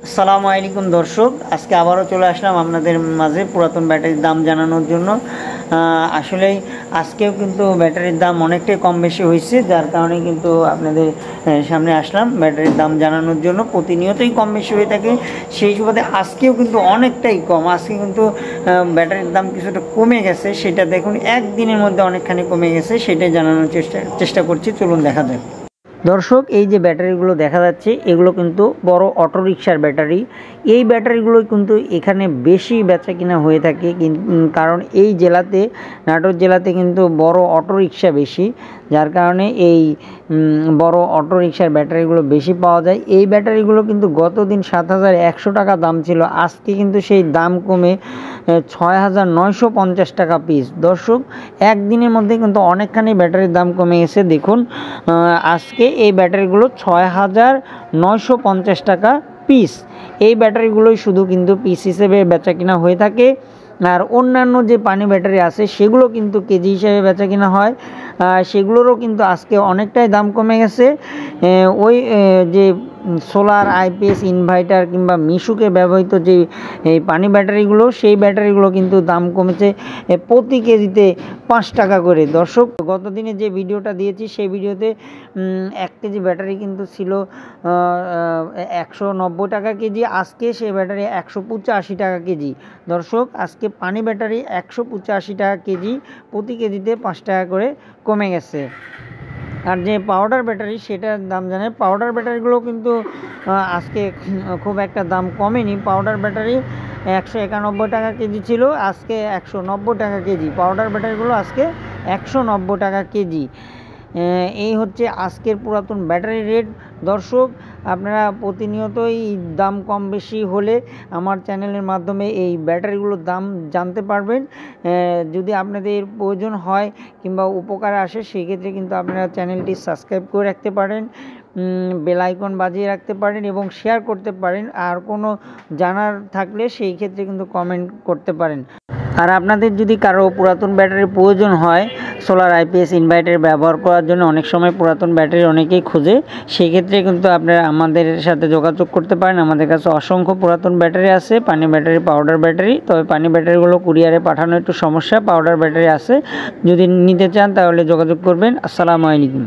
আসসালামু আলাইকুম দর্শক, আজকে আবারও চলে আসলাম আপনাদের মাঝে পুরাতন ব্যাটারির দাম জানানোর জন্য। আসলেই আজকেও কিন্তু ব্যাটারির দাম অনেকটাই কম বেশি হয়েছে, যার কারণে কিন্তু আপনাদের সামনে আসলাম ব্যাটারির দাম জানানোর জন্য। প্রতিনিয়তই কম বেশি হয়ে থাকে, সেই সুবাদে আজকেও কিন্তু অনেকটাই কম। আজকে কিন্তু ব্যাটারির দাম কিছুটা কমে গেছে, সেটা দেখুন একদিনের মধ্যে অনেকখানি কমে গেছে, সেটাই জানানোর চেষ্টা করছি। চলুন দেখা যাক। দর্শক, এই যে ব্যাটারিগুলো দেখা যাচ্ছে, এগুলো কিন্তু বড় অটোরিকশার ব্যাটারি। এই ব্যাটারিগুলো কিন্তু এখানে বেশি বেচা কিনা হয়ে থাকে, কারণ এই জেলাতে, নাটোর জেলাতে কিন্তু বড় অটোরিকশা বেশি, যার কারণে এই বড় অটোরিকশার ব্যাটারিগুলো বেশি পাওয়া যায়। এই ব্যাটারিগুলো কিন্তু গতদিন 7,100 টাকা দাম ছিল, আজকে কিন্তু সেই দাম কমে 6,950 টাকা পিস। দর্শক, একদিনের মধ্যে কিন্তু অনেকখানি ব্যাটারির দাম কমে গেছে। দেখুন, আজকে এই ব্যাটারিগুলো 6,950 টাকা পিস। এই ব্যাটারিগুলোই শুধু কিন্তু পিস হিসেবে বেচা কিনা হয়ে থাকে, আর অন্যান্য যে পানি ব্যাটারি আছে সেগুলো কিন্তু কেজি হিসেবে বেচা কিনা হয়। সেগুলোরও কিন্তু আজকে অনেকটাই দাম কমে গেছে। ওই যে সোলার, আইপিএস ইনভার্টার কিংবা মিশুকে ব্যবহৃত যে এই পানি ব্যাটারিগুলো, সেই ব্যাটারিগুলো কিন্তু দাম কমেছে প্রতি কেজিতে 5 টাকা করে। দর্শক, গত দিনে যে ভিডিওটা দিয়েছি সেই ভিডিওতে 1 কেজি ব্যাটারি কিন্তু ছিল 190 টাকা কেজি, আজকে সেই ব্যাটারি 185 টাকা কেজি। দর্শক, আজকে পানি ব্যাটারি 185 টাকা কেজি, প্রতি কেজিতে 5 টাকা করে কমে গেছে। আর যে পাউডার ব্যাটারি, সেটার দাম জানেন, পাউডার ব্যাটারিগুলো কিন্তু আজকে খুব একটা দাম কমেনি। পাউডার ব্যাটারি 191 টাকা কেজি ছিল, আজকে 190 টাকা কেজি। পাউডার ব্যাটারিগুলো আজকে 190 টাকা কেজি। এই হচ্ছে আজকের পুরাতন ব্যাটারি রেট। দর্শক, আপনারা প্রতিনিয়তই দাম কম বেশি হলে আমার চ্যানেলের মাধ্যমে এই ব্যাটারিগুলোর দাম জানতে পারবেন। যদি আপনাদের প্রয়োজন হয় কিংবা উপকারে আসে, সেক্ষেত্রে কিন্তু আপনারা চ্যানেলটি সাবস্ক্রাইব করে রাখতে পারেন, বেল আইকন বাজিয়ে রাখতে পারেন এবং শেয়ার করতে পারেন। আর কোনো জানার থাকলে সেই ক্ষেত্রে কিন্তু কমেন্ট করতে পারেন। আর আপনাদের যদি কারো পুরাতন ব্যাটারির প্রয়োজন হয়, সোলার, আইপিএস ইনভার্টার ব্যবহার করার জন্য অনেক সময় পুরাতন ব্যাটারি অনেকেই খোঁজে, সেক্ষেত্রে কিন্তু আপনারা আমাদের সাথে যোগাযোগ করতে পারেন। আমাদের কাছে অসংখ্য পুরাতন ব্যাটারি আছে, পানি ব্যাটারি, পাউডার ব্যাটারি। তবে পানি ব্যাটারিগুলো কুরিয়ারে পাঠানো একটু সমস্যা, পাউডার ব্যাটারি আছে। যদি নিতে চান তাহলে যোগাযোগ করবেন। আসসালামু আলাইকুম।